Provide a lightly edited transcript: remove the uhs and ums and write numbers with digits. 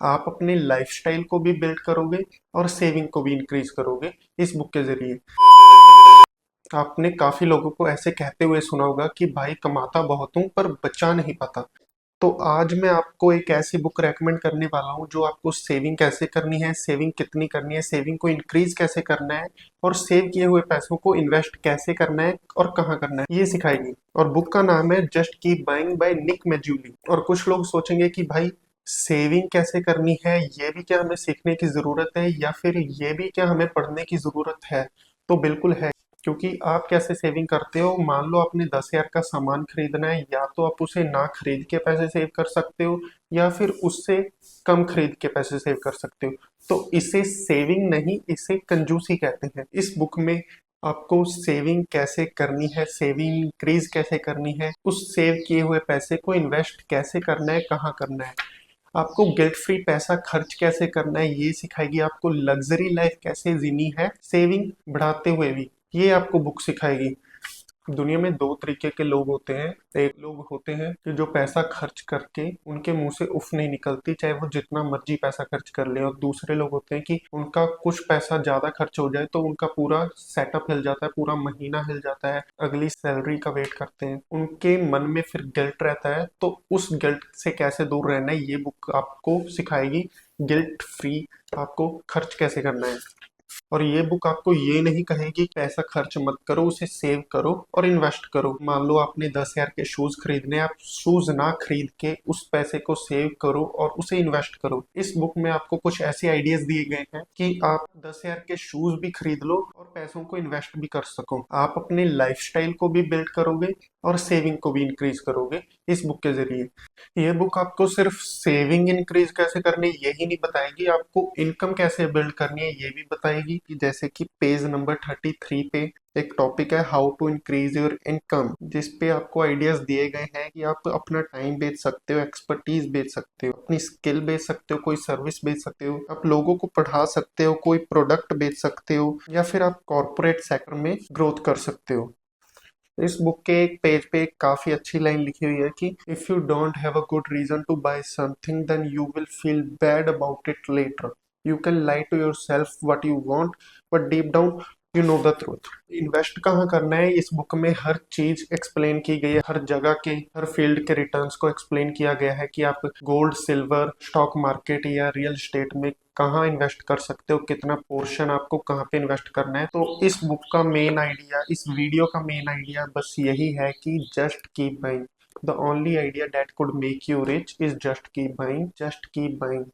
आप अपने लाइफस्टाइल को भी बिल्ड करोगे और सेविंग को भी इंक्रीज करोगे इस बुक के जरिए। आपने काफी लोगों को ऐसे कहते हुए सुना होगा कि भाई कमाता बहुत हूं पर बचा नहीं पाता। तो आज मैं आपको एक ऐसी बुक रेकमेंड करने वाला हूं जो आपको सेविंग कैसे करनी है, सेविंग कितनी करनी है, सेविंग को इंक्रीज कैसे करना है और सेव किए हुए पैसों को इन्वेस्ट कैसे करना है और कहाँ करना है ये सिखाएगी। और बुक का नाम है just keep buying by Nick मैजूली। और कुछ लोग सोचेंगे कि भाई सेविंग कैसे करनी है ये भी क्या हमें सीखने की जरूरत है या फिर ये भी क्या हमें पढ़ने की जरूरत है। तो बिल्कुल है, क्योंकि आप कैसे सेविंग करते हो। मान लो आपने 10,000 का सामान खरीदना है, या तो आप उसे ना खरीद के पैसे सेव कर सकते हो या फिर उससे कम खरीद के पैसे सेव कर सकते हो। तो इसे सेविंग नहीं, इसे कंजूसी कहते हैं। इस बुक में आपको सेविंग कैसे करनी है, सेविंग इंक्रीज कैसे करनी है, उस सेव किए हुए पैसे को इन्वेस्ट कैसे करना है, कहाँ करना है, आपको गिल्ट फ्री पैसा खर्च कैसे करना है ये सिखाएगी, आपको लग्जरी लाइफ कैसे जीनी है सेविंग बढ़ाते हुए भी ये आपको बुक सिखाएगी। दुनिया में दो तरीके के लोग होते हैं। एक लोग होते हैं कि जो पैसा खर्च करके उनके मुंह से उफ नहीं निकलती, चाहे वो जितना मर्जी पैसा खर्च कर ले। और दूसरे लोग होते हैं कि उनका कुछ पैसा ज्यादा खर्च हो जाए तो उनका पूरा सेटअप हिल जाता है, पूरा महीना हिल जाता है, अगली सैलरी का वेट करते हैं। उनके मन में फिर गिल्ट रहता है, तो उस गिल्ट से कैसे दूर रहना है ये बुक आपको सिखाएगी। गिल्ट फ्री आपको खर्च कैसे करना है। और ये बुक आपको ये नहीं कहेगी पैसा खर्च मत करो, उसे सेव करो और इन्वेस्ट करो। मान लो आपने 10,000 के शूज खरीदने, आप शूज ना खरीद के उस पैसे को सेव करो और उसे इन्वेस्ट करो। इस बुक में आपको कुछ ऐसे आइडियाज दिए गए हैं कि आप 10,000 के शूज भी खरीद लो और पैसों को इन्वेस्ट भी कर सको। आप अपने लाइफस्टाइल को भी बिल्ड करोगे और सेविंग को भी इंक्रीज करोगे इस बुक के जरिए। ये बुक आपको सिर्फ सेविंग इंक्रीज कैसे करनी है यही नहीं बताएगी, आपको इनकम कैसे बिल्ड करनी है ये भी बताएगी। कि जैसे कि पेज नंबर 33 पे एक टॉपिक है how to increase your income, जिस पे आपको आइडियाज दिए गए हैं कि आप अपना टाइम बेच सकते हो, एक्सपर्टीज बेच सकते हो, अपनी स्किल बेच सकते हो, कोई सर्विस बेच सकते हो, आप लोगों को पढ़ा सकते हो, कोई प्रोडक्ट बेच सकते हो, या फिर आप कॉर्पोरेट सेक्टर में ग्रोथ कर सकते हो। इस बुक के एक पेज पे एक काफी अच्छी लाइन लिखी हुई है कि if you don't have a good reason to buy something then you will feel bad about it later. You can lie to yourself what you want but deep down you know the truth. Invest कहाँ करना है इस book में हर चीज explain की गई है, हर जगह के हर फील्ड के रिटर्न्स को एक्सप्लेन किया गया है कि आप गोल्ड, सिल्वर, स्टॉक मार्केट या रियल एस्टेट में कहाँ इन्वेस्ट कर सकते हो, कितना पोर्शन आपको कहाँ पे इन्वेस्ट करना है। तो इस बुक का मेन आइडिया, इस वीडियो का मेन आइडिया बस यही है कि just keep buying. The only idea that could make you rich is just keep buying, just keep buying.